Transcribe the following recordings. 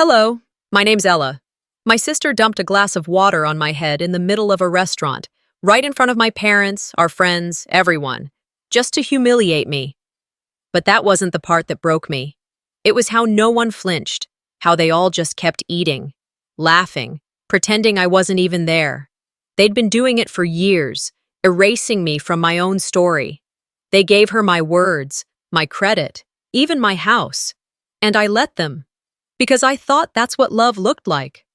Hello, my name's Ella. My sister dumped a glass of water on my head in the middle of a restaurant, right in front of my parents, our friends, everyone, just to humiliate me. But that wasn't the part that broke me. It was how no one flinched, how they all just kept eating, laughing, pretending I wasn't even there. They'd been doing it for years, erasing me from my own story. They gave her my words, my credit, even my house. And I let them, because I thought that's what love looked like.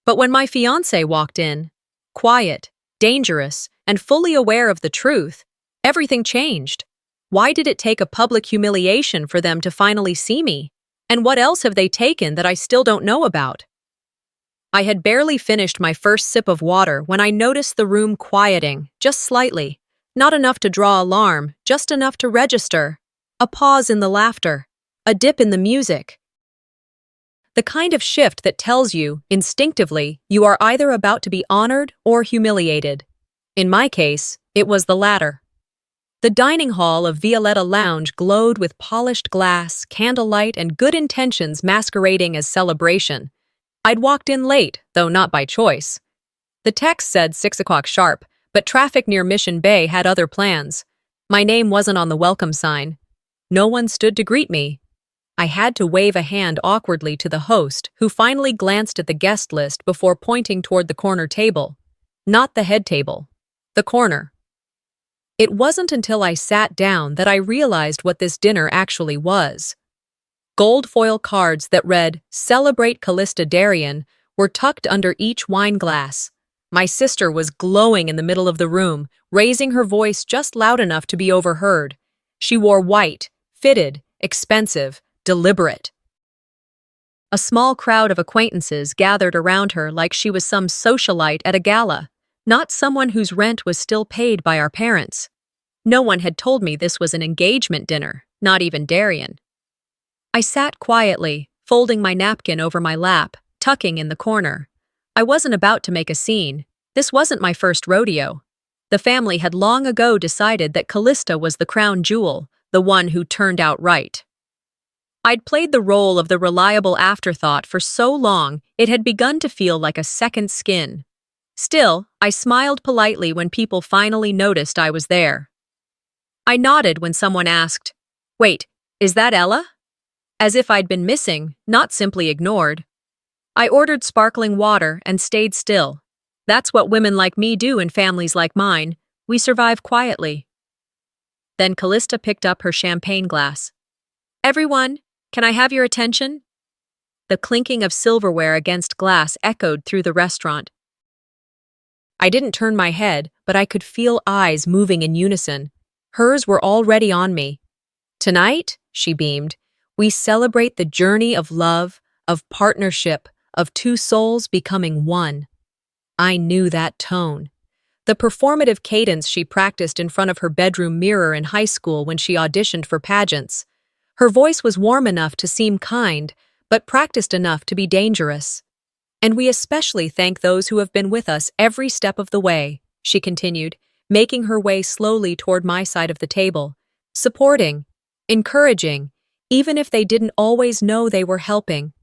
But when my fiancé walked in, quiet, dangerous, and fully aware of the truth, everything changed. Why did it take a public humiliation for them to finally see me? And what else have they taken that I still don't know about? I had barely finished my first sip of water when I noticed the room quieting, just slightly. Not enough to draw alarm, just enough to register. A pause in the laughter, a dip in the music. The kind of shift that tells you, instinctively, you are either about to be honored or humiliated. In my case, it was the latter. The dining hall of Violetta Lounge glowed with polished glass, candlelight, and good intentions masquerading as celebration. I'd walked in late, though not by choice. The text said 6 o'clock sharp, but traffic near Mission Bay had other plans. My name wasn't on the welcome sign. No one stood to greet me. I had to wave a hand awkwardly to the host, who finally glanced at the guest list before pointing toward the corner table. Not the head table. The corner. It wasn't until I sat down that I realized what this dinner actually was. Gold foil cards that read, "Celebrate Callista Darien," were tucked under each wine glass. My sister was glowing in the middle of the room, raising her voice just loud enough to be overheard. She wore white, fitted, expensive, deliberate. A small crowd of acquaintances gathered around her like she was some socialite at a gala, not someone whose rent was still paid by our parents. No one had told me this was an engagement dinner, not even Darien. I sat quietly, folding my napkin over my lap, tucking in the corner. I wasn't about to make a scene. This wasn't my first rodeo. The family had long ago decided that Callista was the crown jewel, the one who turned out right. I'd played the role of the reliable afterthought for so long it had begun to feel like a second skin. Still, I smiled politely when people finally noticed I was there. I nodded when someone asked, "Wait, is that Ella?" As if I'd been missing, not simply ignored. I ordered sparkling water and stayed still. That's what women like me do in families like mine. We survive quietly. Then Callista picked up her champagne glass. "Everyone, can I have your attention?" The clinking of silverware against glass echoed through the restaurant. I didn't turn my head, but I could feel eyes moving in unison. Hers were already on me. "Tonight," she beamed, "we celebrate the journey of love, of partnership, of two souls becoming one." I knew that tone. The performative cadence she practiced in front of her bedroom mirror in high school when she auditioned for pageants. Her voice was warm enough to seem kind, but practiced enough to be dangerous. "And we especially thank those who have been with us every step of the way," she continued, making her way slowly toward my side of the table, supporting, encouraging, even if they didn't always know they were helping.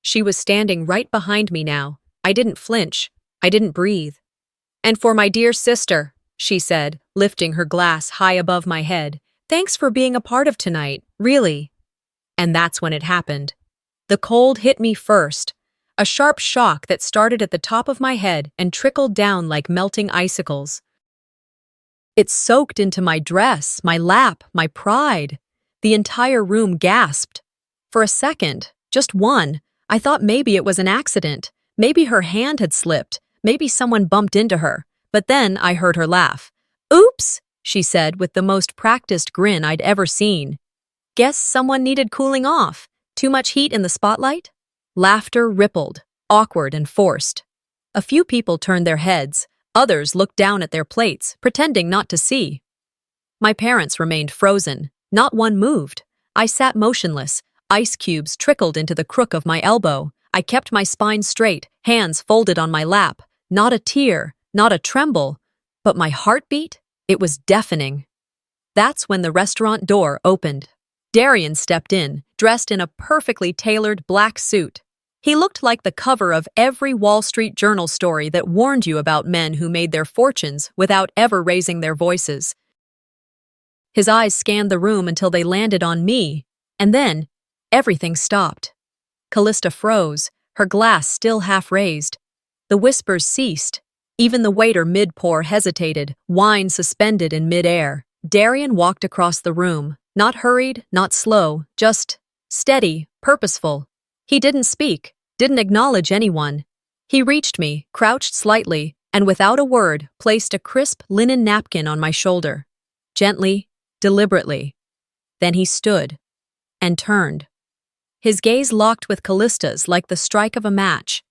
She was standing right behind me now. I didn't flinch. I didn't breathe. "And for my dear sister," she said, lifting her glass high above my head, "thanks for being a part of tonight, really." And that's when it happened. The cold hit me first, a sharp shock that started at the top of my head and trickled down like melting icicles. It soaked into my dress, my lap, my pride. The entire room gasped. For a second, just one, I thought maybe it was an accident. Maybe her hand had slipped. Maybe someone bumped into her. But then I heard her laugh. "Oops," she said with the most practiced grin I'd ever seen. "Guess someone needed cooling off. Too much heat in the spotlight?" Laughter rippled, awkward and forced. A few people turned their heads. Others looked down at their plates, pretending not to see. My parents remained frozen. Not one moved. I sat motionless. Ice cubes trickled into the crook of my elbow. I kept my spine straight, hands folded on my lap. Not a tear, not a tremble. But my heartbeat? It was deafening. That's when the restaurant door opened. Darien stepped in, dressed in a perfectly tailored black suit. He looked like the cover of every Wall Street Journal story that warned you about men who made their fortunes without ever raising their voices. His eyes scanned the room until they landed on me, and then everything stopped. Callista froze, her glass still half raised. The whispers ceased. Even the waiter mid-pour hesitated, wine suspended in mid-air. Darian walked across the room, not hurried, not slow, just steady, purposeful. He didn't speak, didn't acknowledge anyone. He reached me, crouched slightly, and without a word, placed a crisp linen napkin on my shoulder. Gently, deliberately. Then he stood and turned. His gaze locked with Callista's like the strike of a match.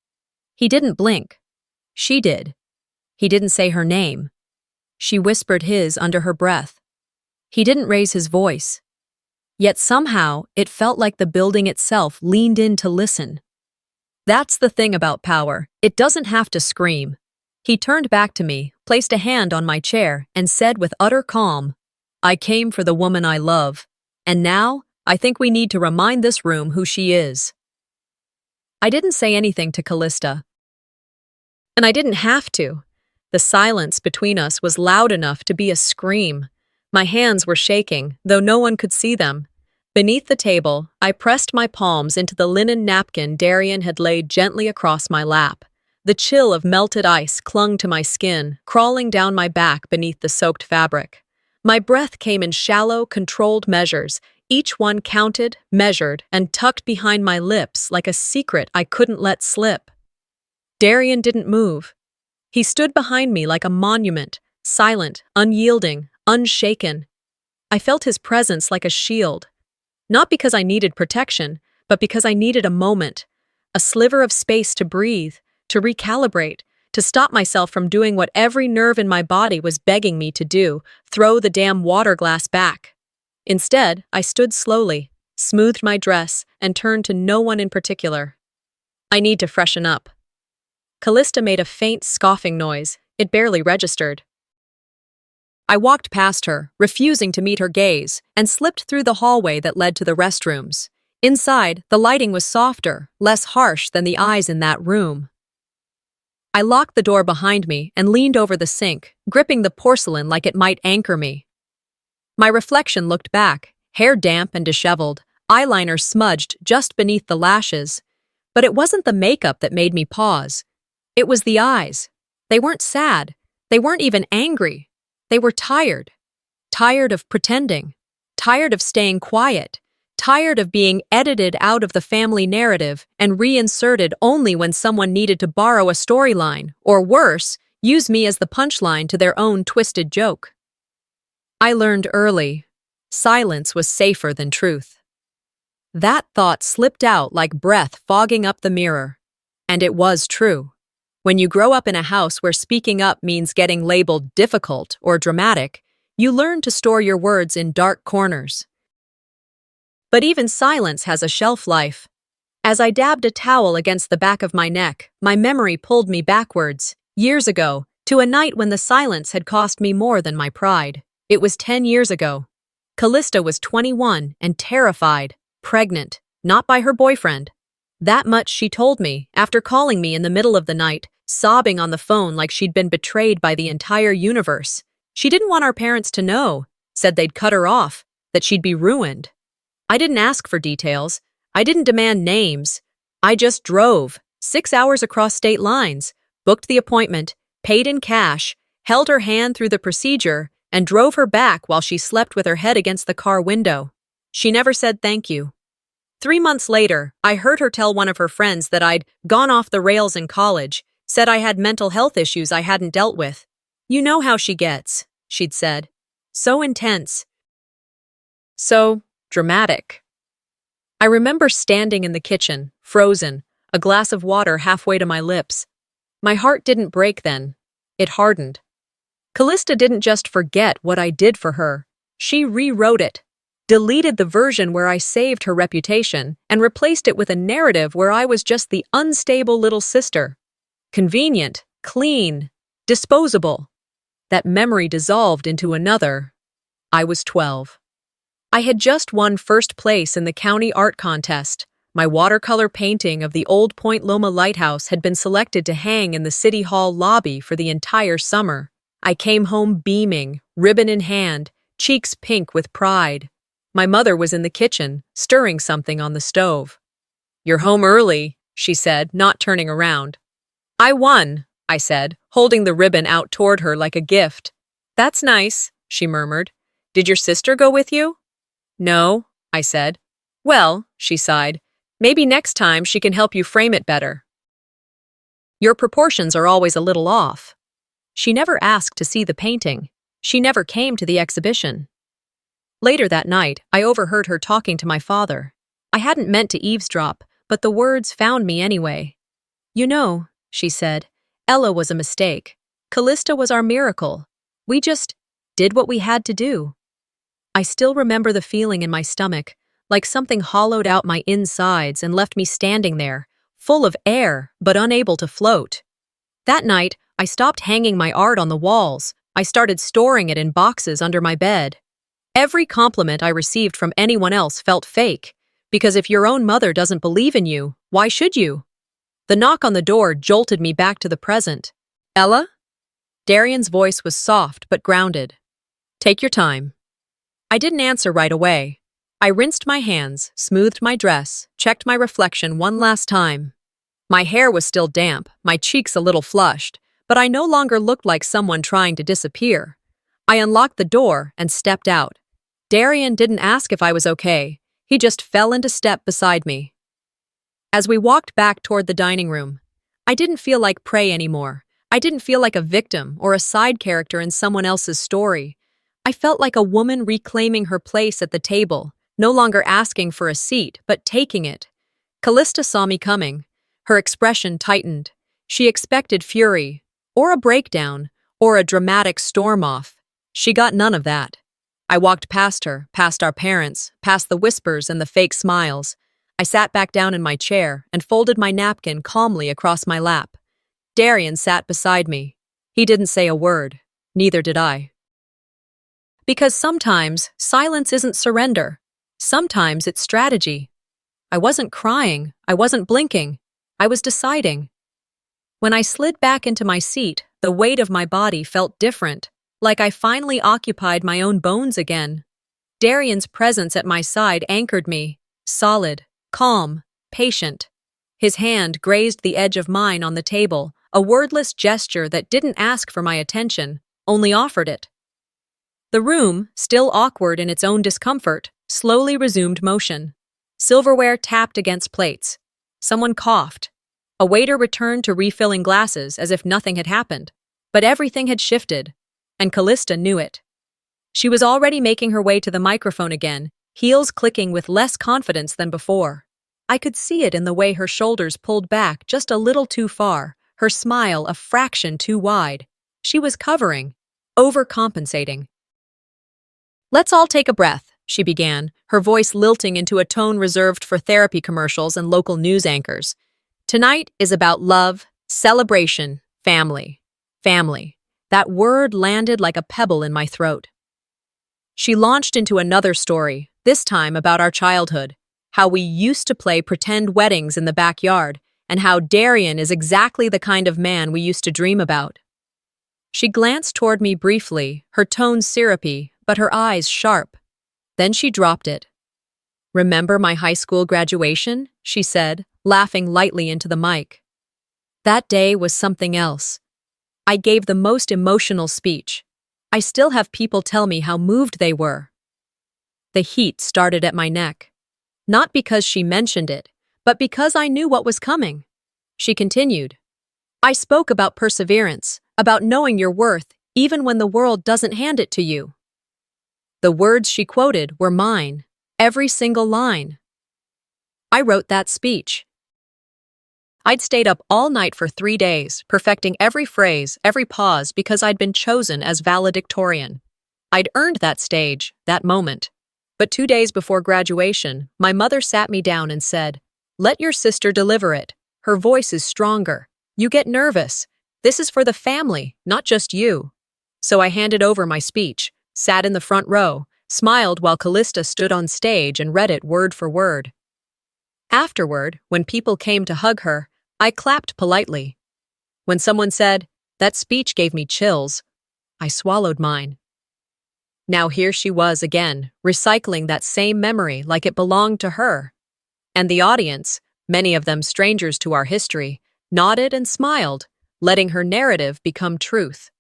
He didn't blink. She did. He didn't say her name. She whispered his under her breath. He didn't raise his voice. Yet somehow, it felt like the building itself leaned in to listen. That's the thing about power. It doesn't have to scream. He turned back to me, placed a hand on my chair, and said with utter calm, "I came for the woman I love, and now, I think we need to remind this room who she is." I didn't say anything to Callista. And I didn't have to. The silence between us was loud enough to be a scream. My hands were shaking, though no one could see them. Beneath the table, I pressed my palms into the linen napkin Darian had laid gently across my lap. The chill of melted ice clung to my skin, crawling down my back beneath the soaked fabric. My breath came in shallow, controlled measures, each one counted, measured, and tucked behind my lips like a secret I couldn't let slip. Darian didn't move. He stood behind me like a monument, silent, unyielding, unshaken. I felt his presence like a shield. Not because I needed protection, but because I needed a moment, a sliver of space to breathe, to recalibrate, to stop myself from doing what every nerve in my body was begging me to do, throw the damn water glass back. Instead, I stood slowly, smoothed my dress, and turned to no one in particular. "I need to freshen up." Callista made a faint, scoffing noise. It barely registered. I walked past her, refusing to meet her gaze, and slipped through the hallway that led to the restrooms. Inside, the lighting was softer, less harsh than the eyes in that room. I locked the door behind me and leaned over the sink, gripping the porcelain like it might anchor me. My reflection looked back, hair damp and disheveled, eyeliner smudged just beneath the lashes. But it wasn't the makeup that made me pause. It was the eyes. They weren't sad. They weren't even angry. They were tired. Tired of pretending. Tired of staying quiet. Tired of being edited out of the family narrative and reinserted only when someone needed to borrow a storyline, or worse, use me as the punchline to their own twisted joke. I learned early, silence was safer than truth. That thought slipped out like breath fogging up the mirror. And it was true. When you grow up in a house where speaking up means getting labeled difficult or dramatic, you learn to store your words in dark corners. But even silence has a shelf life. As I dabbed a towel against the back of my neck, my memory pulled me backwards, years ago, to a night when the silence had cost me more than my pride. It was 10 years ago. Callista was 21 and terrified, pregnant, not by her boyfriend. That much she told me after calling me in the middle of the night, sobbing on the phone like she'd been betrayed by the entire universe. She didn't want our parents to know, said they'd cut her off, that she'd be ruined. I didn't ask for details. I didn't demand names. I just drove, 6 hours across state lines, booked the appointment, paid in cash, held her hand through the procedure, and drove her back while she slept with her head against the car window. She never said thank you. 3 months later, I heard her tell one of her friends that I'd gone off the rails in college, said I had mental health issues I hadn't dealt with. "You know how she gets," she'd said. So intense. So dramatic. I remember standing in the kitchen, frozen, a glass of water halfway to my lips. My heart didn't break then. It hardened. Callista didn't just forget what I did for her. She rewrote it. Deleted the version where I saved her reputation and replaced it with a narrative where I was just the unstable little sister. Convenient, clean, disposable. That memory dissolved into another. I was 12. I had just won first place in the county art contest, My watercolor painting of the old Point Loma lighthouse had been selected to hang in the City Hall lobby for the entire summer. I came home beaming, ribbon in hand, cheeks pink with pride. My mother was in the kitchen, stirring something on the stove. "You're home early," she said, not turning around. "I won," I said, holding the ribbon out toward her like a gift. "That's nice," she murmured. "Did your sister go with you?" "No," I said. "Well," she sighed, "maybe next time she can help you frame it better. Your proportions are always a little off." She never asked to see the painting. She never came to the exhibition. Later that night, I overheard her talking to my father. I hadn't meant to eavesdrop, but the words found me anyway. "You know," she said, "Ella was a mistake. Callista was our miracle. We just did what we had to do." I still remember the feeling in my stomach, like something hollowed out my insides and left me standing there, full of air but unable to float. That night, I stopped hanging my art on the walls. I started storing it in boxes under my bed. Every compliment I received from anyone else felt fake, because if your own mother doesn't believe in you, why should you? The knock on the door jolted me back to the present. "Ella?" Darian's voice was soft but grounded. "Take your time." I didn't answer right away. I rinsed my hands, smoothed my dress, checked my reflection one last time. My hair was still damp, my cheeks a little flushed, but I no longer looked like someone trying to disappear. I unlocked the door and stepped out. Darian didn't ask if I was okay. He just fell into step beside me. As we walked back toward the dining room, I didn't feel like prey anymore. I didn't feel like a victim or a side character in someone else's story. I felt like a woman reclaiming her place at the table, no longer asking for a seat, but taking it. Callista saw me coming. Her expression tightened. She expected fury, or a breakdown, or a dramatic storm-off. She got none of that. I walked past her, past our parents, past the whispers and the fake smiles. I sat back down in my chair and folded my napkin calmly across my lap. Darian sat beside me. He didn't say a word. Neither did I. Because sometimes silence isn't surrender. Sometimes it's strategy. I wasn't crying. I wasn't blinking. I was deciding. When I slid back into my seat, the weight of my body felt different, like I finally occupied my own bones again. Darian's presence at my side anchored me, solid, calm, patient. His hand grazed the edge of mine on the table, a wordless gesture that didn't ask for my attention, only offered it. The room, still awkward in its own discomfort, slowly resumed motion. Silverware tapped against plates. Someone coughed. A waiter returned to refilling glasses as if nothing had happened. But everything had shifted, and Callista knew it. She was already making her way to the microphone again, heels clicking with less confidence than before. I could see it in the way her shoulders pulled back just a little too far, her smile a fraction too wide. She was covering, overcompensating. "Let's all take a breath," she began, her voice lilting into a tone reserved for therapy commercials and local news anchors. "Tonight is about love, celebration, family. Family." That word landed like a pebble in my throat. She launched into another story, this time about our childhood, how we used to play pretend weddings in the backyard, and how Darian is exactly the kind of man we used to dream about. She glanced toward me briefly, her tone syrupy, but her eyes sharp. Then she dropped it. "Remember my high school graduation?" she said, laughing lightly into the mic. That day was something else. I gave the most emotional speech. I still have people tell me how moved they were. The heat started at my neck. Not because she mentioned it, but because I knew what was coming. She continued. "I spoke about perseverance, about knowing your worth, even when the world doesn't hand it to you." The words she quoted were mine, every single line. I wrote that speech. I'd stayed up all night for 3 days, perfecting every phrase, every pause, because I'd been chosen as valedictorian. I'd earned that stage, that moment. But 2 days before graduation, my mother sat me down and said, "Let your sister deliver it. Her voice is stronger. You get nervous. This is for the family, not just you." So I handed over my speech, sat in the front row, smiled while Callista stood on stage and read it word for word. Afterward, when people came to hug her, I clapped politely. When someone said, "That speech gave me chills," I swallowed mine. Now here she was again, recycling that same memory like it belonged to her. And the audience, many of them strangers to our history, nodded and smiled, letting her narrative become truth.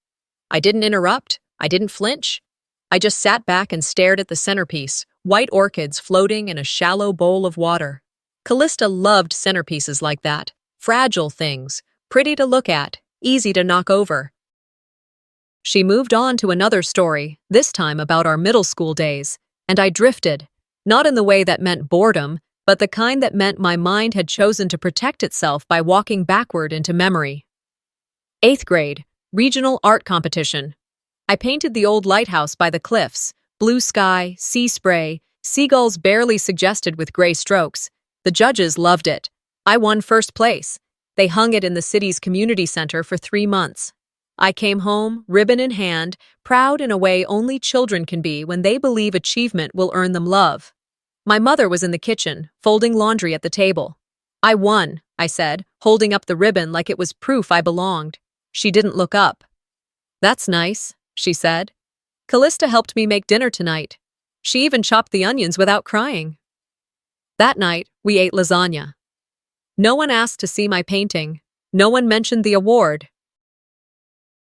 I didn't interrupt. I didn't flinch. I just sat back and stared at the centerpiece, white orchids floating in a shallow bowl of water. Callista loved centerpieces like that, fragile things, pretty to look at, easy to knock over. She moved on to another story, this time about our middle school days, and I drifted, not in the way that meant boredom, but the kind that meant my mind had chosen to protect itself by walking backward into memory. 8th grade, regional art competition. I painted the old lighthouse by the cliffs, blue sky, sea spray, seagulls barely suggested with gray strokes. The judges loved it. I won first place. They hung it in the city's community center for 3 months. I came home, ribbon in hand, proud in a way only children can be when they believe achievement will earn them love. My mother was in the kitchen, folding laundry at the table. "I won," I said, holding up the ribbon like it was proof I belonged. She didn't look up. "That's nice," she said. "Callista helped me make dinner tonight. She even chopped the onions without crying." That night, we ate lasagna. No one asked to see my painting. No one mentioned the award.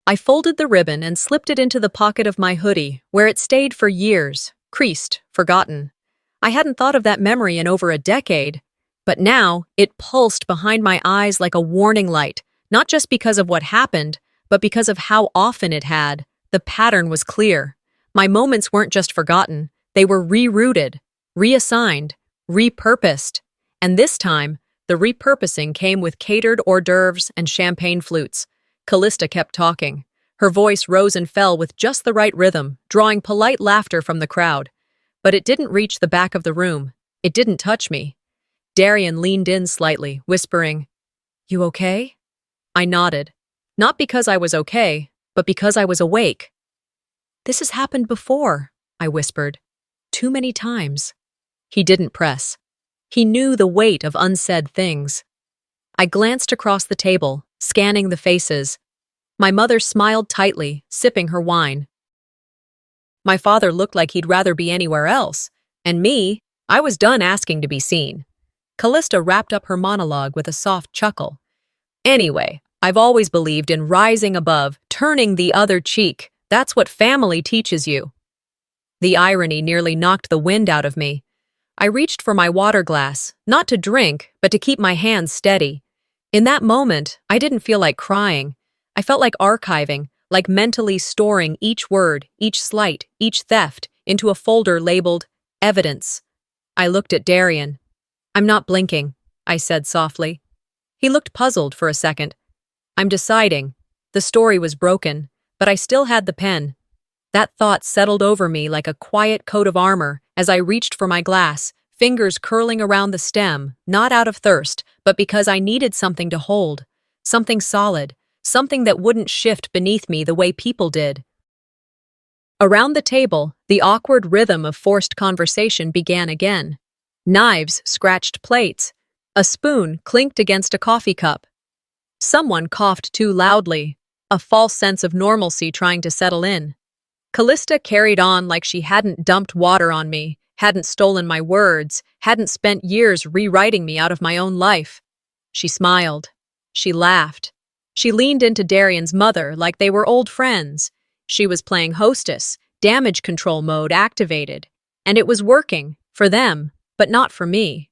I folded the ribbon and slipped it into the pocket of my hoodie, where it stayed for years, creased, forgotten. I hadn't thought of that memory in over a decade, but now it pulsed behind my eyes like a warning light, not just because of what happened, but because of how often it had. The pattern was clear. My moments weren't just forgotten, they were rerouted, reassigned, repurposed. And this time, the repurposing came with catered hors d'oeuvres and champagne flutes. Callista kept talking. Her voice rose and fell with just the right rhythm, drawing polite laughter from the crowd. But it didn't reach the back of the room. It didn't touch me. Darian leaned in slightly, whispering, "You okay?" I nodded. Not because I was okay, but because I was awake. "This has happened before," I whispered. "Too many times." He didn't press. He knew the weight of unsaid things. I glanced across the table, scanning the faces. My mother smiled tightly, sipping her wine. My father looked like he'd rather be anywhere else. And me, I was done asking to be seen. Callista wrapped up her monologue with a soft chuckle. "Anyway, I've always believed in rising above, turning the other cheek. That's what family teaches you." The irony nearly knocked the wind out of me. I reached for my water glass, not to drink, but to keep my hands steady. In that moment, I didn't feel like crying. I felt like archiving, like mentally storing each word, each slight, each theft into a folder labeled evidence. I looked at Darian. "I'm not blinking," I said softly. He looked puzzled for a second. "I'm deciding." The story was broken, but I still had the pen. That thought settled over me like a quiet coat of armor as I reached for my glass, fingers curling around the stem, not out of thirst, but because I needed something to hold, something solid, something that wouldn't shift beneath me the way people did. Around the table, the awkward rhythm of forced conversation began again. Knives scratched plates. A spoon clinked against a coffee cup. Someone coughed too loudly, a false sense of normalcy trying to settle in. Callista carried on like she hadn't dumped water on me, hadn't stolen my words, hadn't spent years rewriting me out of my own life. She smiled. She laughed. She leaned into Darian's mother like they were old friends. She was playing hostess, damage control mode activated. And it was working, for them, but not for me.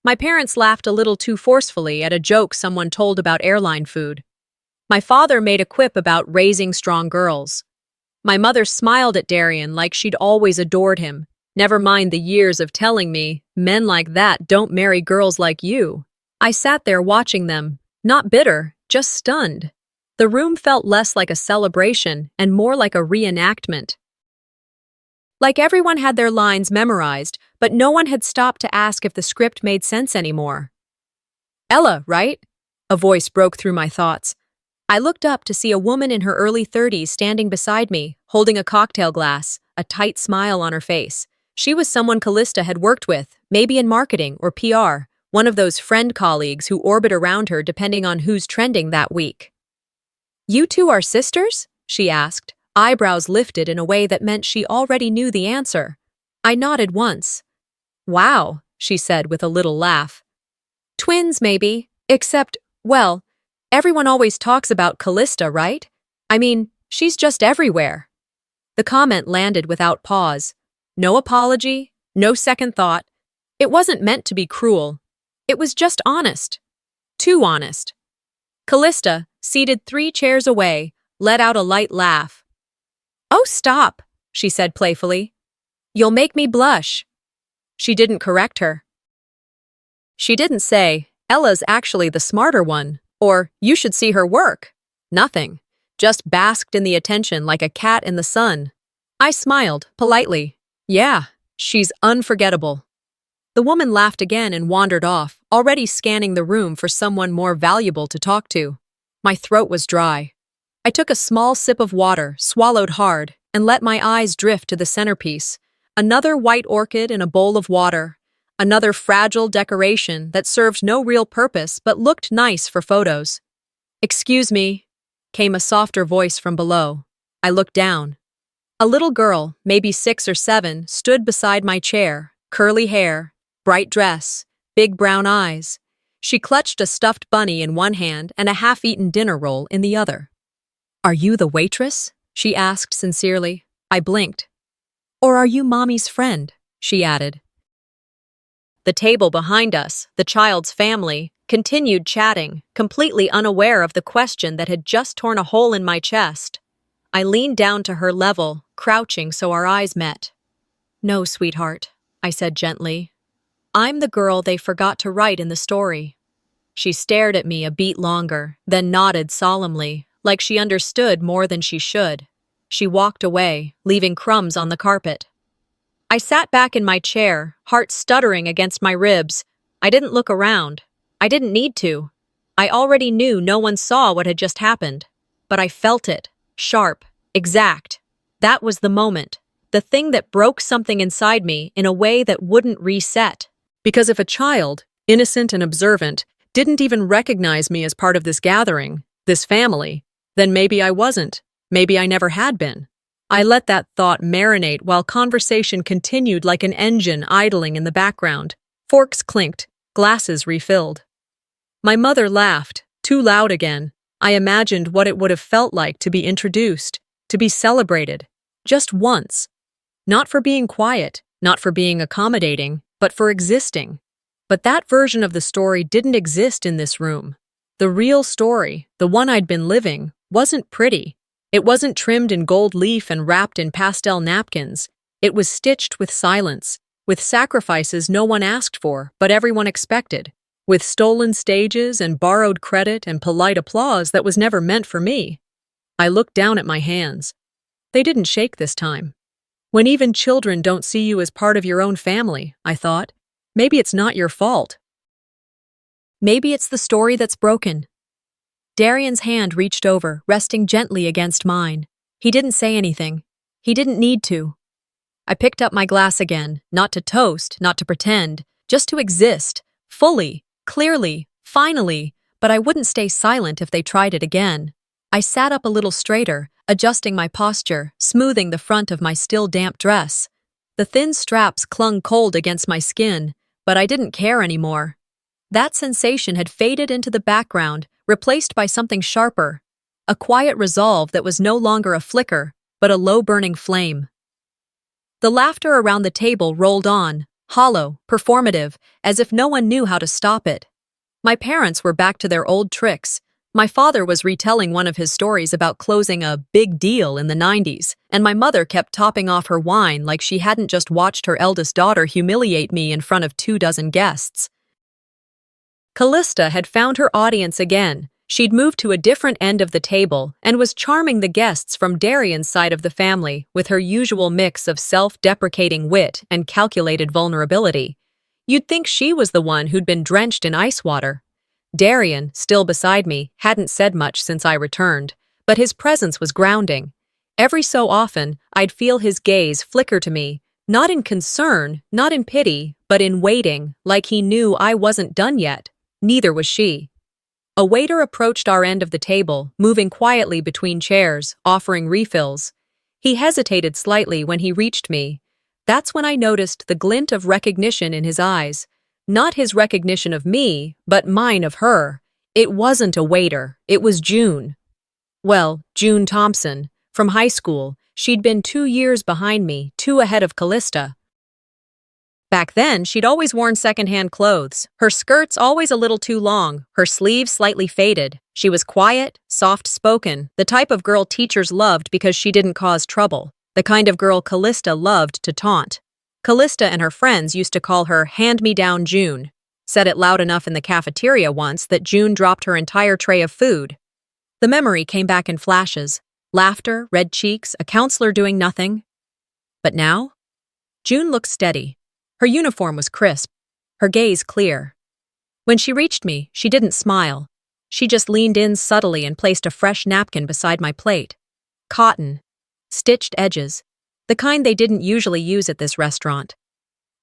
My parents laughed a little too forcefully at a joke someone told about airline food. My father made a quip about raising strong girls. My mother smiled at Darian like she'd always adored him. Never mind the years of telling me, "Men like that don't marry girls like you." I sat there watching them, not bitter, just stunned. The room felt less like a celebration and more like a reenactment. Like everyone had their lines memorized, but no one had stopped to ask if the script made sense anymore. "Ella, right?" A voice broke through my thoughts. I looked up to see a woman in her early 30s standing beside me, holding a cocktail glass, a tight smile on her face. She was someone Callista had worked with, maybe in marketing or PR, one of those friend colleagues who orbit around her depending on who's trending that week. "You two are sisters?" she asked, eyebrows lifted in a way that meant she already knew the answer. I nodded once. "Wow," she said with a little laugh. "Twins, maybe, except, well, everyone always talks about Callista, right? I mean, she's just everywhere." The comment landed without pause. No apology, no second thought. It wasn't meant to be cruel. It was just honest. Too honest. Callista, seated 3 chairs away, let out a light laugh. "Oh, stop," she said playfully. "You'll make me blush." She didn't correct her. She didn't say, "Ella's actually the smarter one," or "You should see her work." Nothing. Just basked in the attention like a cat in the sun. I smiled, politely. "Yeah, she's unforgettable." The woman laughed again and wandered off, already scanning the room for someone more valuable to talk to. My throat was dry. I took a small sip of water, swallowed hard, and let my eyes drift to the centerpiece. Another white orchid in a bowl of water. Another fragile decoration that served no real purpose but looked nice for photos. "Excuse me," came a softer voice from below. I looked down. A little girl, maybe 6 or 7, stood beside my chair, curly hair, bright dress, big brown eyes. She clutched a stuffed bunny in one hand and a half-eaten dinner roll in the other. "Are you the waitress?" she asked sincerely. I blinked. "Or are you Mommy's friend?" she added. The table behind us, the child's family, continued chatting, completely unaware of the question that had just torn a hole in my chest. I leaned down to her level, crouching so our eyes met. "No, sweetheart," I said gently. "I'm the girl they forgot to write in the story." She stared at me a beat longer, then nodded solemnly, like she understood more than she should. She walked away, leaving crumbs on the carpet. I sat back in my chair, heart stuttering against my ribs. I didn't look around. I didn't need to. I already knew no one saw what had just happened. But I felt it, sharp, exact. That was the moment, the thing that broke something inside me in a way that wouldn't reset. Because if a child, innocent and observant, didn't even recognize me as part of this gathering, this family, then maybe I wasn't. Maybe I never had been. I let that thought marinate while conversation continued like an engine idling in the background. Forks clinked, glasses refilled. My mother laughed, too loud again. I imagined what it would have felt like to be introduced, to be celebrated, just once. Not for being quiet, not for being accommodating, but for existing. But that version of the story didn't exist in this room. The real story, the one I'd been living, wasn't pretty. It wasn't trimmed in gold leaf and wrapped in pastel napkins. It was stitched with silence, with sacrifices no one asked for, but everyone expected, with stolen stages and borrowed credit and polite applause that was never meant for me. I looked down at my hands. They didn't shake this time. When even children don't see you as part of your own family, I thought, maybe it's not your fault. Maybe it's the story that's broken. Darian's hand reached over, resting gently against mine. He didn't say anything. He didn't need to. I picked up my glass again, not to toast, not to pretend, just to exist, fully, clearly, finally, but I wouldn't stay silent if they tried it again. I sat up a little straighter, adjusting my posture, smoothing the front of my still damp dress. The thin straps clung cold against my skin, but I didn't care anymore. That sensation had faded into the background, replaced by something sharper, a quiet resolve that was no longer a flicker, but a low-burning flame. The laughter around the table rolled on, hollow, performative, as if no one knew how to stop it. My parents were back to their old tricks. My father was retelling one of his stories about closing a big deal in the 90s, and my mother kept topping off her wine like she hadn't just watched her eldest daughter humiliate me in front of 24 guests. Callista had found her audience again. She'd moved to a different end of the table and was charming the guests from Darian's side of the family with her usual mix of self-deprecating wit and calculated vulnerability. You'd think she was the one who'd been drenched in ice water. Darian, still beside me, hadn't said much since I returned, but his presence was grounding. Every so often, I'd feel his gaze flicker to me, Not in concern, not in pity, but in waiting, like he knew I wasn't done yet. Neither was she. A waiter approached our end of the table, moving quietly between chairs, offering refills. He hesitated slightly when he reached me. That's when I noticed the glint of recognition in his eyes. Not his recognition of me, but mine of her. It wasn't a waiter, it was June. Well, June Thompson. From high school, she'd been 2 years behind me, 2 ahead of Callista. Back then, she'd always worn secondhand clothes, her skirts always a little too long, her sleeves slightly faded. She was quiet, soft-spoken, the type of girl teachers loved because she didn't cause trouble, the kind of girl Callista loved to taunt. Callista and her friends used to call her Hand-Me-Down June. Said it loud enough in the cafeteria once that June dropped her entire tray of food. The memory came back in flashes. Laughter, red cheeks, a counselor doing nothing. But now? June looked steady. Her uniform was crisp, her gaze clear. When she reached me, she didn't smile. She just leaned in subtly and placed a fresh napkin beside my plate. Cotton, stitched edges, the kind they didn't usually use at this restaurant.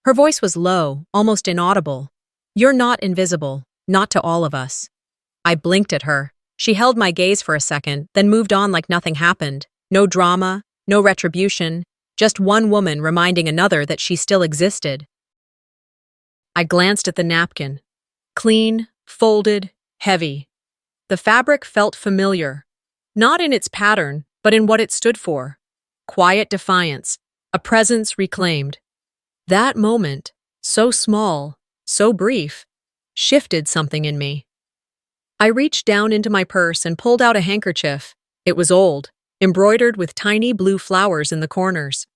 Her voice was low, almost inaudible. "You're not invisible, not to all of us." I blinked at her. She held my gaze for a second, then moved on like nothing happened. No drama, no retribution, just one woman reminding another that she still existed. I glanced at the napkin. Clean, folded, heavy. The fabric felt familiar. Not in its pattern, but in what it stood for. Quiet defiance, a presence reclaimed. That moment, so small, so brief, shifted something in me. I reached down into my purse and pulled out a handkerchief. It was old, embroidered with tiny blue flowers in the corners.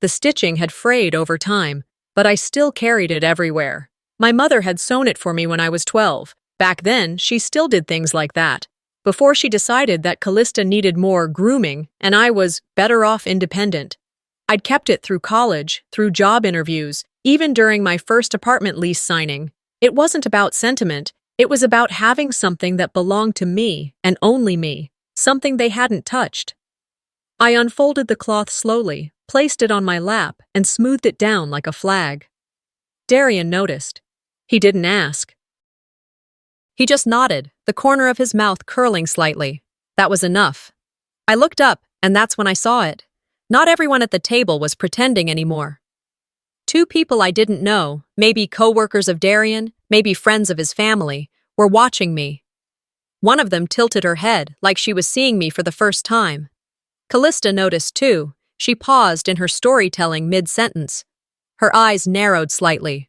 The stitching had frayed over time, but I still carried it everywhere. My mother had sewn it for me when I was 12. Back then, she still did things like that. Before she decided that Callista needed more grooming and I was better off independent. I'd kept it through college, through job interviews, even during my first apartment lease signing. It wasn't about sentiment. It was about having something that belonged to me, and only me, something they hadn't touched. I unfolded the cloth slowly, placed it on my lap, and smoothed it down like a flag. Darian noticed. He didn't ask. He just nodded, the corner of his mouth curling slightly. That was enough. I looked up, and that's when I saw it. Not everyone at the table was pretending anymore. 2 people I didn't know, maybe co-workers of Darian, maybe friends of his family, were watching me. One of them tilted her head, like she was seeing me for the first time. Callista noticed too. She paused in her storytelling mid-sentence. Her eyes narrowed slightly.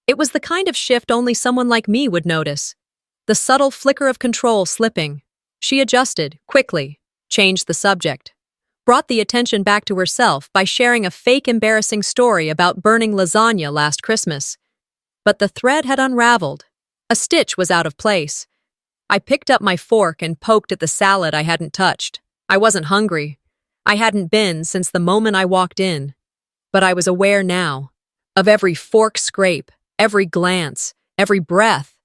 It was the kind of shift only someone like me would notice. The subtle flicker of control slipping. She adjusted, quickly, changed the subject. Brought the attention back to herself by sharing a fake embarrassing story about burning lasagna last Christmas. But the thread had unraveled. A stitch was out of place. I picked up my fork and poked at the salad I hadn't touched. I wasn't hungry. I hadn't been since the moment I walked in. But I was aware now of every fork scrape, every glance, every breath.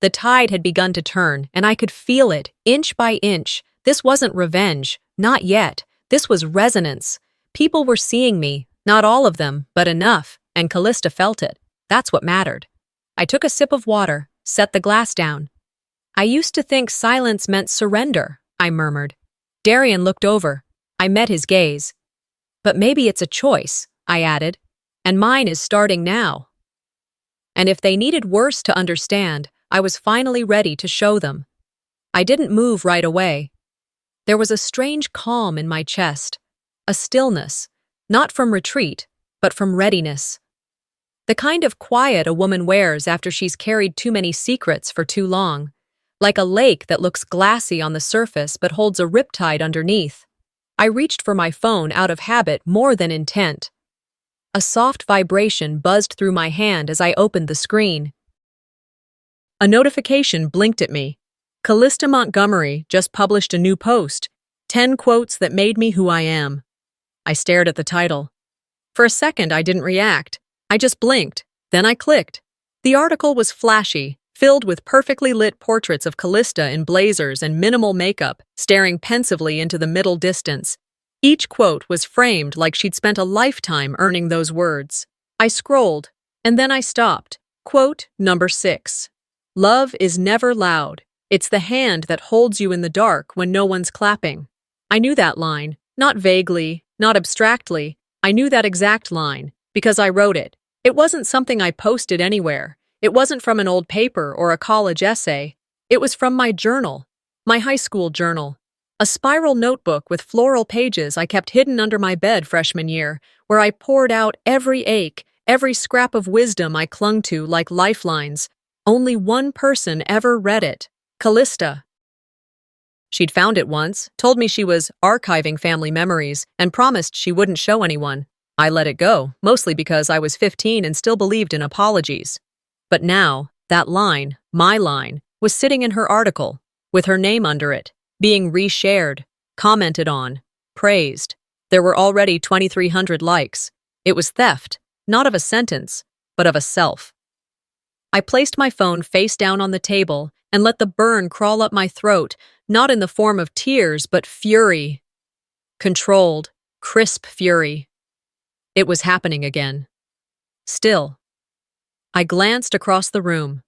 The tide had begun to turn, and I could feel it, inch by inch. This wasn't revenge. Not yet. This was resonance. People were seeing me, not all of them, but enough, and Callista felt it. That's what mattered. I took a sip of water, set the glass down. "I used to think silence meant surrender," I murmured. Darian looked over. I met his gaze. "But maybe it's a choice," I added, "and mine is starting now." And if they needed worse to understand, I was finally ready to show them. I didn't move right away. There was a strange calm in my chest, a stillness, not from retreat, but from readiness. The kind of quiet a woman wears after she's carried too many secrets for too long, like a lake that looks glassy on the surface but holds a riptide underneath. I reached for my phone out of habit more than intent. A soft vibration buzzed through my hand as I opened the screen. A notification blinked at me. Callista Montgomery just published a new post, 10 quotes that made me who I am. I stared at the title. For a second, I didn't react. I just blinked. Then I clicked. The article was flashy, filled with perfectly lit portraits of Callista in blazers and minimal makeup, staring pensively into the middle distance. Each quote was framed like she'd spent a lifetime earning those words. I scrolled, and then I stopped. Quote number 6. Love is never loud. It's the hand that holds you in the dark when no one's clapping. I knew that line, not vaguely, not abstractly. I knew that exact line, because I wrote it. It wasn't something I posted anywhere. It wasn't from an old paper or a college essay. It was from my journal, my high school journal. A spiral notebook with floral pages I kept hidden under my bed freshman year, where I poured out every ache, every scrap of wisdom I clung to like lifelines. Only one person ever read it, Callista. She'd found it once, told me she was archiving family memories, and promised she wouldn't show anyone. I let it go, mostly because I was 15 and still believed in apologies. But now, that line, my line, was sitting in her article, with her name under it, being reshared, commented on, praised. There were already 2,300 likes. It was theft, not of a sentence, but of a self. I placed my phone face down on the table and let the burn crawl up my throat, not in the form of tears, but fury. Controlled, crisp fury. It was happening again. Still. I glanced across the room.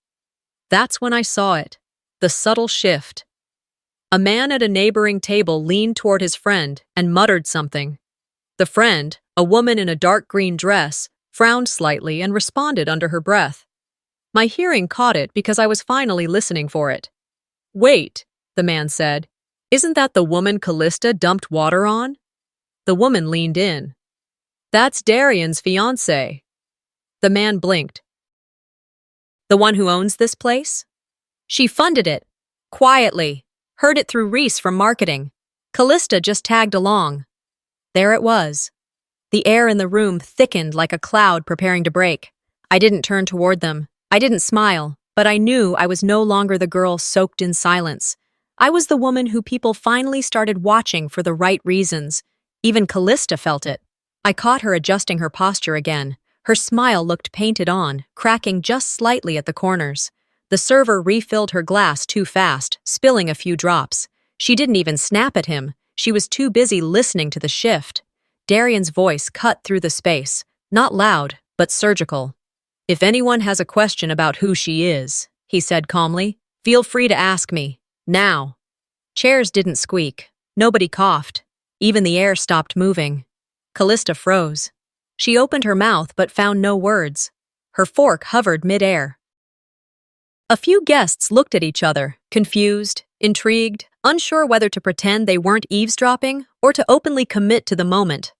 That's when I saw it, the subtle shift. A man at a neighboring table leaned toward his friend and muttered something. The friend, a woman in a dark green dress, frowned slightly and responded under her breath. My hearing caught it because I was finally listening for it. Wait, the man said. Isn't that the woman Callista dumped water on? The woman leaned in. That's Darian's fiancé. The man blinked. The one who owns this place? She funded it. Quietly. Heard it through Reese from marketing. Callista just tagged along. There it was. The air in the room thickened like a cloud preparing to break. I didn't turn toward them. I didn't smile, but I knew I was no longer the girl soaked in silence. I was the woman who people finally started watching for the right reasons. Even Callista felt it. I caught her adjusting her posture again. Her smile looked painted on, cracking just slightly at the corners. The server refilled her glass too fast, spilling a few drops. She didn't even snap at him. She was too busy listening to the shift. Darian's voice cut through the space, not loud, but surgical. If anyone has a question about who she is, he said calmly, feel free to ask me. Now. Chairs didn't squeak. Nobody coughed. Even the air stopped moving. Callista froze. She opened her mouth but found no words. Her fork hovered mid-air. A few guests looked at each other, confused, intrigued, unsure whether to pretend they weren't eavesdropping or to openly commit to the moment.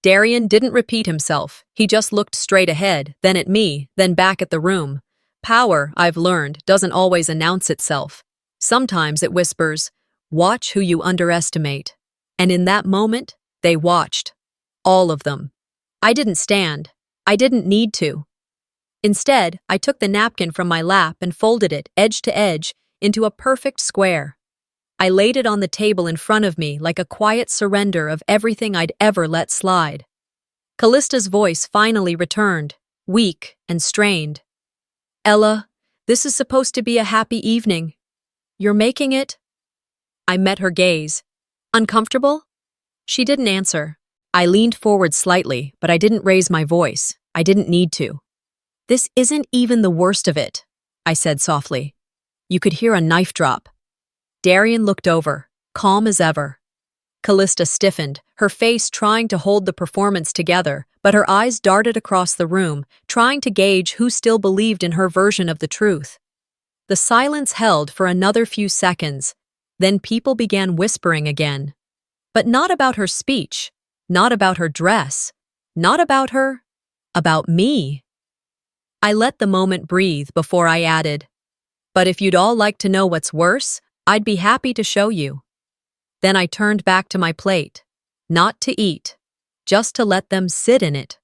Darian didn't repeat himself. He just looked straight ahead, then at me, then back at the room. Power, I've learned, doesn't always announce itself. Sometimes it whispers, watch who you underestimate. And in that moment, they watched. All of them. I didn't stand. I didn't need to. Instead, I took the napkin from my lap and folded it, edge to edge, into a perfect square. I laid it on the table in front of me like a quiet surrender of everything I'd ever let slide. Callista's voice finally returned, weak and strained. Ella, this is supposed to be a happy evening. You're making it? I met her gaze. Uncomfortable? She didn't answer. I leaned forward slightly, but I didn't raise my voice. I didn't need to. This isn't even the worst of it, I said softly. You could hear a knife drop. Darian looked over, calm as ever. Callista stiffened, her face trying to hold the performance together, but her eyes darted across the room, trying to gauge who still believed in her version of the truth. The silence held for another few seconds, then people began whispering again. But not about her speech, not about her dress, not about her, about me. I let the moment breathe before I added, but if you'd all like to know what's worse, I'd be happy to show you. Then I turned back to my plate, not to eat, just to let them sit in it.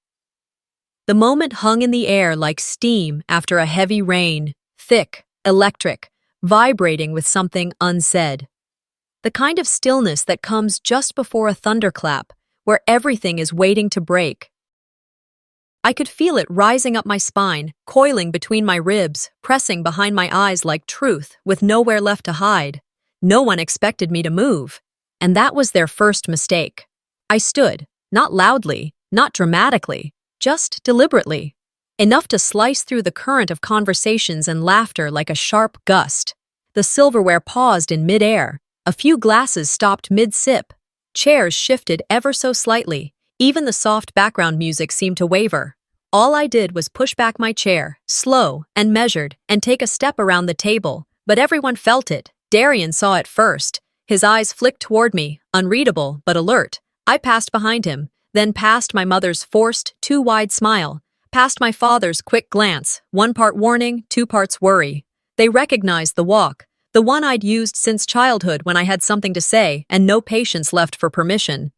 The moment hung in the air like steam after a heavy rain, thick, electric, vibrating with something unsaid. The kind of stillness that comes just before a thunderclap, where everything is waiting to break. I could feel it rising up my spine, coiling between my ribs, pressing behind my eyes like truth, with nowhere left to hide. No one expected me to move, and that was their first mistake. I stood, not loudly, not dramatically, just deliberately, enough to slice through the current of conversations and laughter like a sharp gust. The silverware paused in midair. A few glasses stopped mid-sip. Chairs shifted ever so slightly. Even the soft background music seemed to waver. All I did was push back my chair, slow and measured, and take a step around the table. But everyone felt it. Darian saw it first. His eyes flicked toward me, unreadable but alert. I passed behind him, then past my mother's forced, too wide smile, past my father's quick glance, one part warning, two parts worry. They recognized the walk, the one I'd used since childhood when I had something to say and no patience left for permission.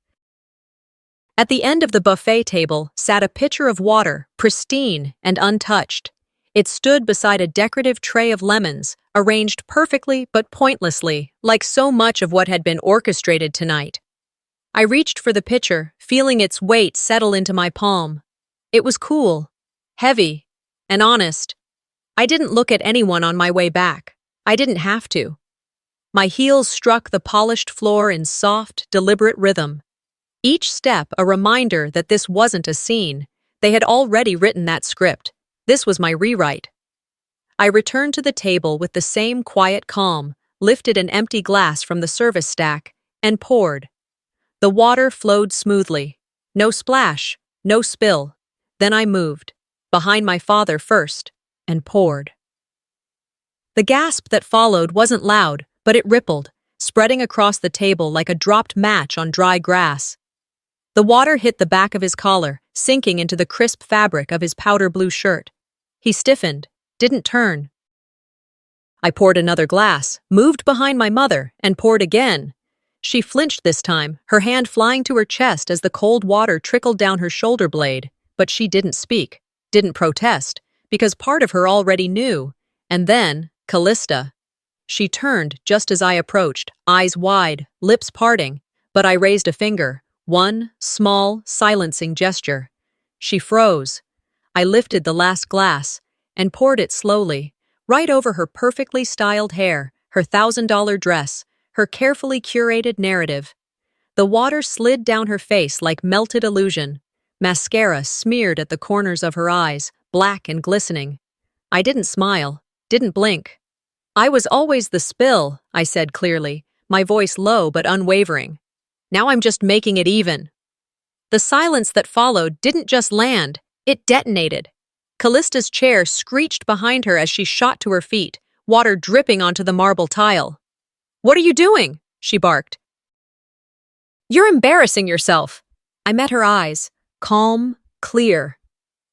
At the end of the buffet table sat a pitcher of water, pristine and untouched. It stood beside a decorative tray of lemons, arranged perfectly but pointlessly, like so much of what had been orchestrated tonight. I reached for the pitcher, feeling its weight settle into my palm. It was cool, heavy, and honest. I didn't look at anyone on my way back. I didn't have to. My heels struck the polished floor in soft, deliberate rhythm. Each step a reminder that this wasn't a scene. They had already written that script. This was my rewrite. I returned to the table with the same quiet calm, lifted an empty glass from the service stack, and poured. The water flowed smoothly. No splash, no spill. Then I moved, behind my father first, and poured. The gasp that followed wasn't loud, but it rippled, spreading across the table like a dropped match on dry grass. The water hit the back of his collar, sinking into the crisp fabric of his powder blue shirt. He stiffened, didn't turn. I poured another glass, moved behind my mother, and poured again. She flinched this time, her hand flying to her chest as the cold water trickled down her shoulder blade, but she didn't speak, didn't protest, because part of her already knew. And then, Callista. She turned just as I approached, eyes wide, lips parting, but I raised a finger. One small, silencing gesture. She froze. I lifted the last glass and poured it slowly, right over her perfectly styled hair, her $1,000 dress, her carefully curated narrative. The water slid down her face like melted illusion. Mascara smeared at the corners of her eyes, black and glistening. I didn't smile, didn't blink. I was always the spill, I said clearly, my voice low but unwavering. Now I'm just making it even. The silence that followed didn't just land, it detonated. Callista's chair screeched behind her as she shot to her feet, water dripping onto the marble tile. "What are you doing?" she barked. "You're embarrassing yourself." I met her eyes, calm, clear.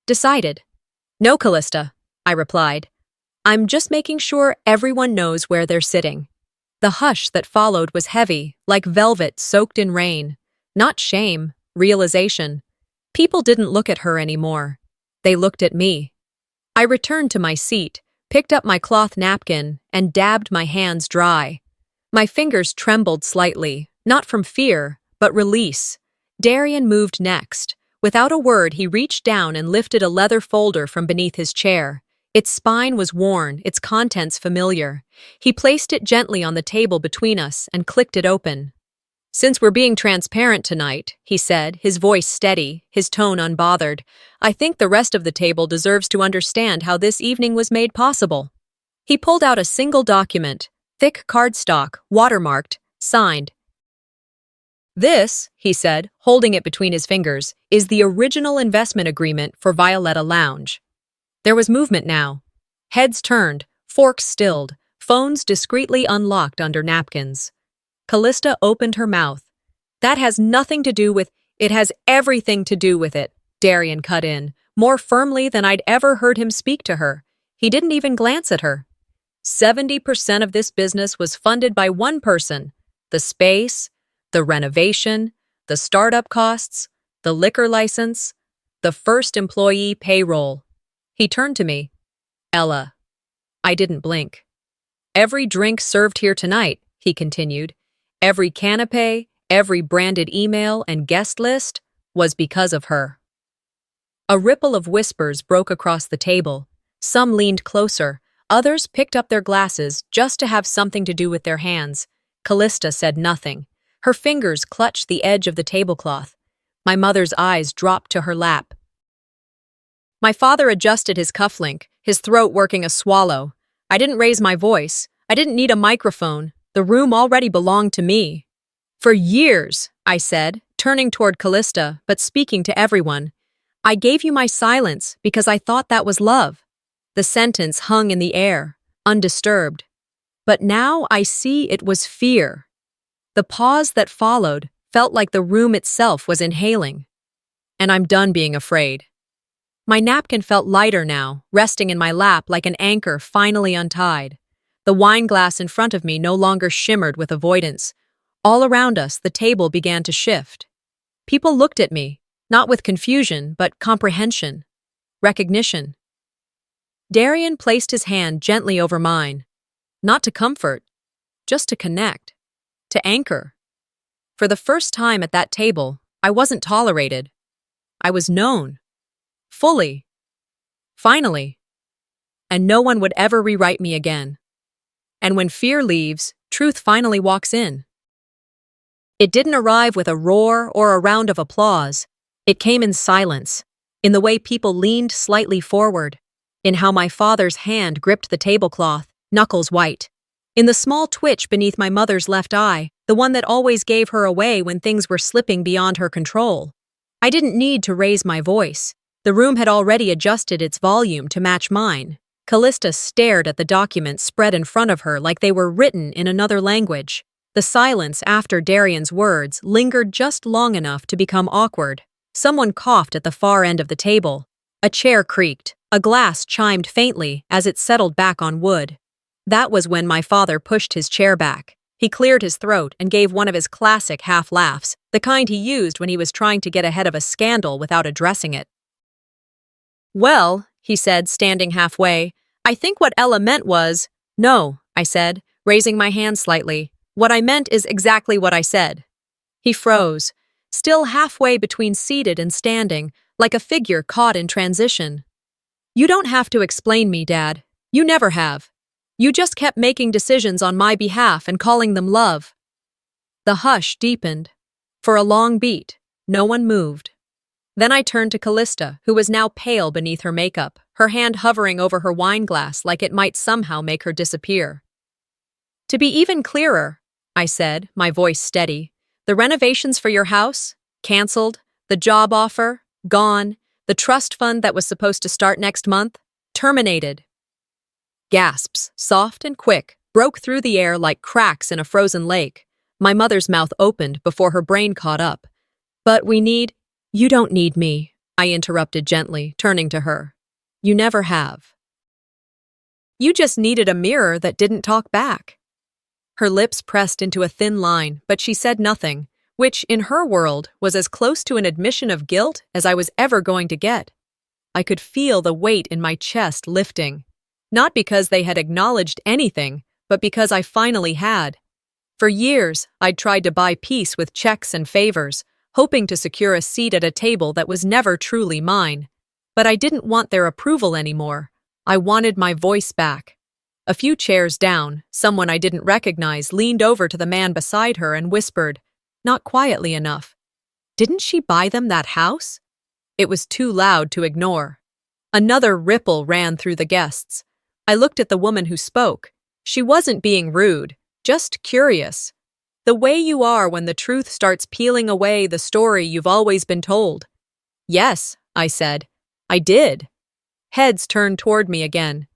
Decided. "No, Callista," I replied. "I'm just making sure everyone knows where they're sitting." The hush that followed was heavy, like velvet soaked in rain. Not shame, realization. People didn't look at her anymore. They looked at me. I returned to my seat, picked up my cloth napkin, and dabbed my hands dry. My fingers trembled slightly, not from fear, but release. Darian moved next. Without a word, he reached down and lifted a leather folder from beneath his chair. Its spine was worn, its contents familiar. He placed it gently on the table between us and clicked it open. "Since we're being transparent tonight," he said, his voice steady, his tone unbothered, "I think the rest of the table deserves to understand how this evening was made possible." He pulled out a single document, thick cardstock, watermarked, signed. "This," he said, holding it between his fingers, "is the original investment agreement for Violetta Lounge." There was movement now. Heads turned, forks stilled, phones discreetly unlocked under napkins. Callista opened her mouth. "That has nothing to do with— It has everything to do with it," Darian cut in, more firmly than I'd ever heard him speak to her. He didn't even glance at her. 70% of this business was funded by one person. The space, the renovation, the startup costs, the liquor license, the first employee payroll. He turned to me. "Ella." I didn't blink. "Every drink served here tonight," he continued, "every canapé, every branded email and guest list was because of her." A ripple of whispers broke across the table. Some leaned closer. Others picked up their glasses just to have something to do with their hands. Callista said nothing. Her fingers clutched the edge of the tablecloth. My mother's eyes dropped to her lap. My father adjusted his cufflink, his throat working a swallow. I didn't raise my voice. I didn't need a microphone. The room already belonged to me. For years, I said, turning toward Callista, but speaking to everyone. I gave you my silence because I thought that was love. The sentence hung in the air, undisturbed. But now I see it was fear. The pause that followed felt like the room itself was inhaling. And I'm done being afraid. My napkin felt lighter now, resting in my lap like an anchor finally untied. The wine glass in front of me no longer shimmered with avoidance. All around us, the table began to shift. People looked at me, not with confusion, but comprehension, recognition. Darian placed his hand gently over mine, not to comfort, just to connect, to anchor. For the first time at that table, I wasn't tolerated. I was known. Fully. Finally. And no one would ever rewrite me again. And when fear leaves, truth finally walks in. It didn't arrive with a roar or a round of applause. It came in silence, in the way people leaned slightly forward, in how my father's hand gripped the tablecloth, knuckles white, in the small twitch beneath my mother's left eye, the one that always gave her away when things were slipping beyond her control. I didn't need to raise my voice. The room had already adjusted its volume to match mine. Callista stared at the documents spread in front of her like they were written in another language. The silence after Darian's words lingered just long enough to become awkward. Someone coughed at the far end of the table. A chair creaked. A glass chimed faintly as it settled back on wood. That was when my father pushed his chair back. He cleared his throat and gave one of his classic half-laughs, the kind he used when he was trying to get ahead of a scandal without addressing it. "Well," he said, standing halfway, "I think what Ella meant was—" "No," I said, raising my hand slightly. "What I meant is exactly what I said." He froze, still halfway between seated and standing, like a figure caught in transition. "You don't have to explain me, Dad. You never have. You just kept making decisions on my behalf and calling them love." The hush deepened. For a long beat, no one moved. Then I turned to Callista, who was now pale beneath her makeup, her hand hovering over her wine glass like it might somehow make her disappear. "To be even clearer," I said, my voice steady, "the renovations for your house? Cancelled. The job offer? Gone. The trust fund that was supposed to start next month? Terminated." Gasps, soft and quick, broke through the air like cracks in a frozen lake. My mother's mouth opened before her brain caught up. "But we need—" "You don't need me," I interrupted gently, turning to her. "You never have. You just needed a mirror that didn't talk back." Her lips pressed into a thin line, but she said nothing, which, in her world, was as close to an admission of guilt as I was ever going to get. I could feel the weight in my chest lifting. Not because they had acknowledged anything, but because I finally had. For years, I'd tried to buy peace with checks and favors, hoping to secure a seat at a table that was never truly mine. But I didn't want their approval anymore. I wanted my voice back. A few chairs down, someone I didn't recognize leaned over to the man beside her and whispered, not quietly enough, "Didn't she buy them that house?" It was too loud to ignore. Another ripple ran through the guests. I looked at the woman who spoke. She wasn't being rude, just curious. The way you are when the truth starts peeling away the story you've always been told. "Yes," I said. "I did." Heads turned toward me again.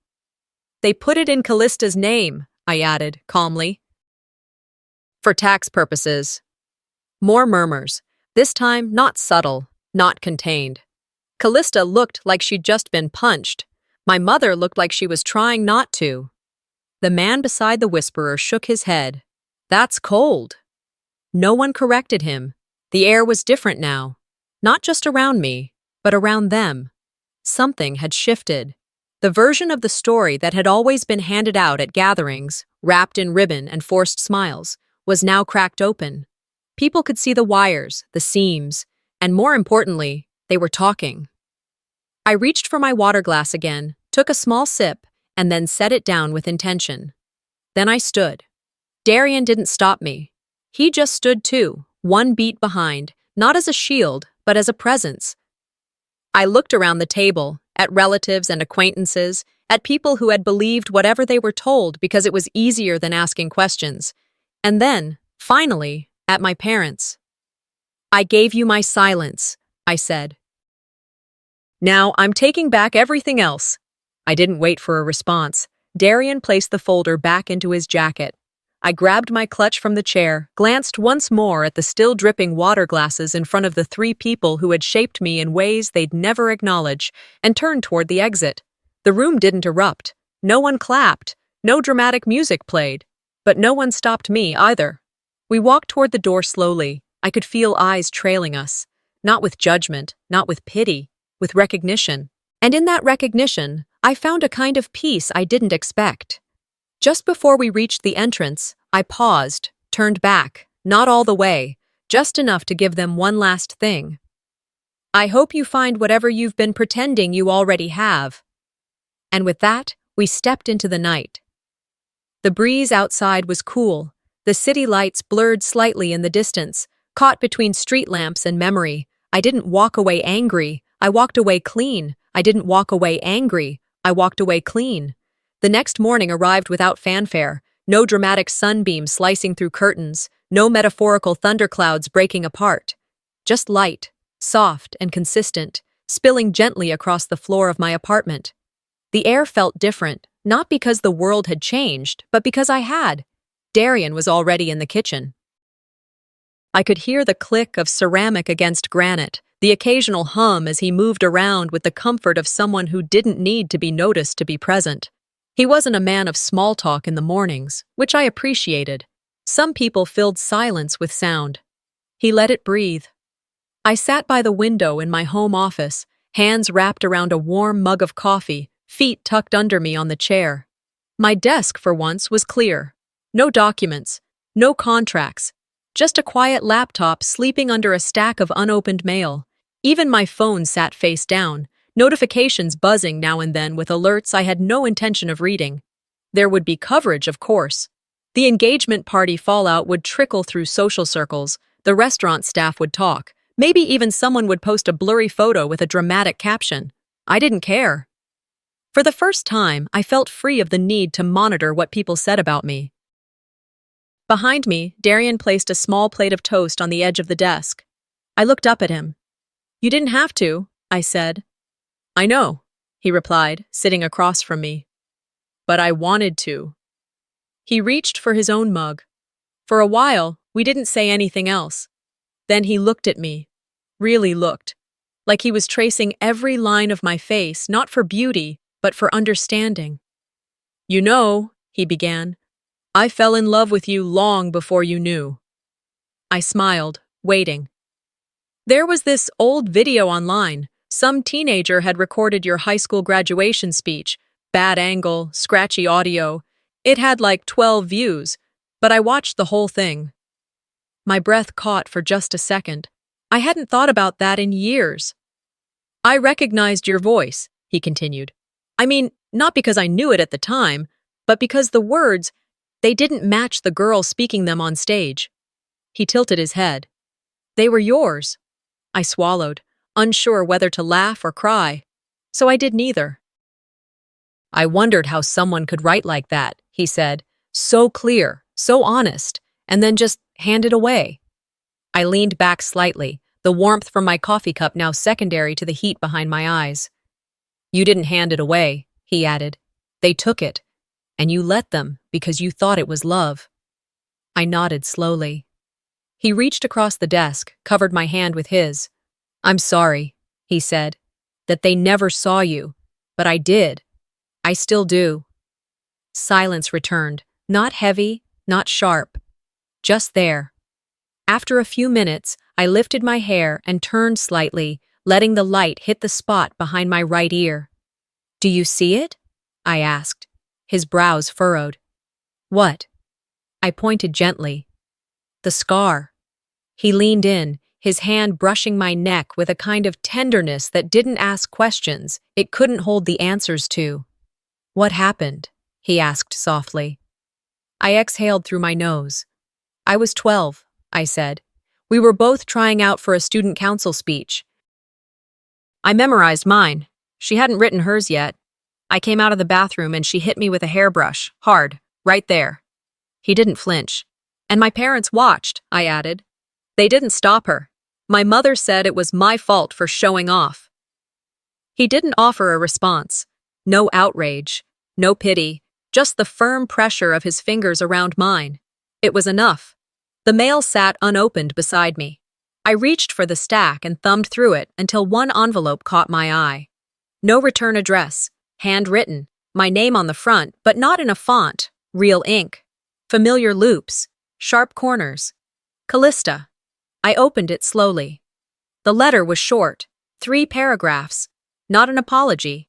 "They put it in Callista's name," I added, calmly. "For tax purposes." More murmurs, this time not subtle, not contained. Callista looked like she'd just been punched. My mother looked like she was trying not to. The man beside the whisperer shook his head. "That's cold." No one corrected him. The air was different now. Not just around me, but around them. Something had shifted. The version of the story that had always been handed out at gatherings, wrapped in ribbon and forced smiles, was now cracked open. People could see the wires, the seams, and more importantly, they were talking. I reached for my water glass again, took a small sip, and then set it down with intention. Then I stood. Darian didn't stop me. He just stood too, one beat behind, not as a shield, but as a presence. I looked around the table, at relatives and acquaintances, at people who had believed whatever they were told because it was easier than asking questions. And then, finally, at my parents. "I gave you my silence," I said. "Now I'm taking back everything else." I didn't wait for a response. Darian placed the folder back into his jacket. I grabbed my clutch from the chair, glanced once more at the still dripping water glasses in front of the three people who had shaped me in ways they'd never acknowledge, and turned toward the exit. The room didn't erupt. No one clapped. No dramatic music played. But no one stopped me either. We walked toward the door slowly. I could feel eyes trailing us. Not with judgment, not with pity, with recognition. And in that recognition, I found a kind of peace I didn't expect. Just before we reached the entrance, I paused, turned back, not all the way, just enough to give them one last thing. "I hope you find whatever you've been pretending you already have." And with that, we stepped into the night. The breeze outside was cool. The city lights blurred slightly in the distance, caught between street lamps and memory. I didn't walk away angry. I walked away clean. I didn't walk away angry. I walked away clean. The next morning arrived without fanfare, no dramatic sunbeam slicing through curtains, no metaphorical thunderclouds breaking apart. Just light, soft and consistent, spilling gently across the floor of my apartment. The air felt different, not because the world had changed, but because I had. Darian was already in the kitchen. I could hear the click of ceramic against granite, the occasional hum as he moved around with the comfort of someone who didn't need to be noticed to be present. He wasn't a man of small talk in the mornings, which I appreciated. Some people filled silence with sound. He let it breathe. I sat by the window in my home office, hands wrapped around a warm mug of coffee, feet tucked under me on the chair. My desk, for once, was clear. No documents, no contracts, just a quiet laptop sleeping under a stack of unopened mail. Even my phone sat face down, notifications buzzing now and then with alerts I had no intention of reading. There would be coverage, of course. The engagement party fallout would trickle through social circles, the restaurant staff would talk, maybe even someone would post a blurry photo with a dramatic caption. I didn't care. For the first time, I felt free of the need to monitor what people said about me. Behind me, Darian placed a small plate of toast on the edge of the desk. I looked up at him. "You didn't have to," I said. "I know," he replied, sitting across from me. "But I wanted to." He reached for his own mug. For a while, we didn't say anything else. Then he looked at me. Really looked. Like he was tracing every line of my face, not for beauty, but for understanding. "You know," he began, "I fell in love with you long before you knew." I smiled, waiting. "There was this old video online. Some teenager had recorded your high school graduation speech. Bad angle, scratchy audio. It had like 12 views, but I watched the whole thing." My breath caught for just a second. I hadn't thought about that in years. "I recognized your voice," he continued. "I mean, not because I knew it at the time, but because the words, they didn't match the girl speaking them on stage." He tilted his head. "They were yours." I swallowed, unsure whether to laugh or cry. So I did neither. "I wondered how someone could write like that," he said. "So clear, so honest, and then just hand it away." I leaned back slightly, the warmth from my coffee cup now secondary to the heat behind my eyes. "You didn't hand it away," he added. "They took it, and you let them because you thought it was love." I nodded slowly. He reached across the desk, covered my hand with his. "I'm sorry," he said, "that they never saw you, but I did. I still do." Silence returned, not heavy, not sharp, just there. After a few minutes, I lifted my hair and turned slightly, letting the light hit the spot behind my right ear. "Do you see it?" I asked. His brows furrowed. "What?" I pointed gently. "The scar." He leaned in, his hand brushing my neck with a kind of tenderness that didn't ask questions it couldn't hold the answers to. "What happened?" he asked softly. I exhaled through my nose. I was 12, I said. We were both trying out for a student council speech. I memorized mine. She hadn't written hers yet. I came out of the bathroom and she hit me with a hairbrush, hard, right there. He didn't flinch. And my parents watched, I added. They didn't stop her. My mother said it was my fault for showing off. He didn't offer a response. No outrage, no pity, just the firm pressure of his fingers around mine. It was enough. The mail sat unopened beside me. I reached for the stack and thumbed through it until one envelope caught my eye. No return address, handwritten, my name on the front, but not in a font, real ink. Familiar loops, sharp corners. Callista. I opened it slowly. The letter was short, 3 paragraphs. Not an apology.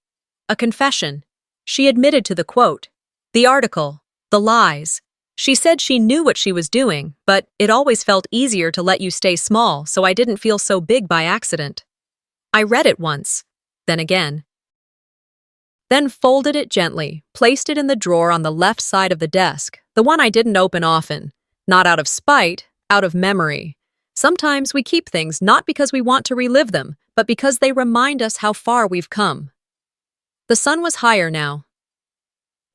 A confession. She admitted to the quote, the article, the lies. She said she knew what she was doing, but it always felt easier to let you stay small so I didn't feel so big by accident. I read it once, then again. Then folded it gently, placed it in the drawer on the left side of the desk, the one I didn't open often. Not out of spite, out of memory. Sometimes we keep things not because we want to relive them, but because they remind us how far we've come. The sun was higher now.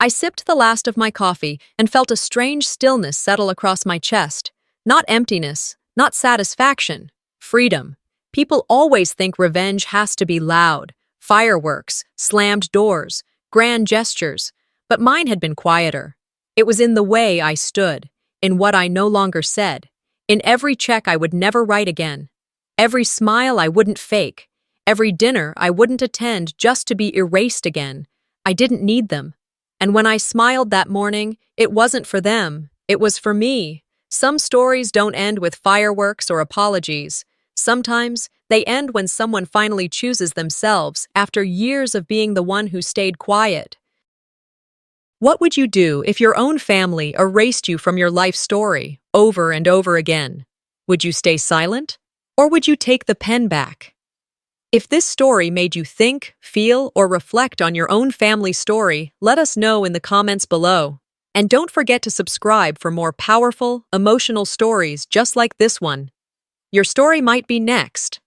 I sipped the last of my coffee and felt a strange stillness settle across my chest. Not emptiness, not satisfaction, freedom. People always think revenge has to be loud, fireworks, slammed doors, grand gestures, but mine had been quieter. It was in the way I stood, in what I no longer said, in every check I would never write again, every smile I wouldn't fake, every dinner I wouldn't attend just to be erased again. I didn't need them. And when I smiled that morning, it wasn't for them, it was for me. Some stories don't end with fireworks or apologies. Sometimes they end when someone finally chooses themselves after years of being the one who stayed quiet. What would you do if your own family erased you from your life story over and over again? Would you stay silent? Or would you take the pen back? If this story made you think, feel, or reflect on your own family story, let us know in the comments below. And don't forget to subscribe for more powerful, emotional stories just like this one. Your story might be next.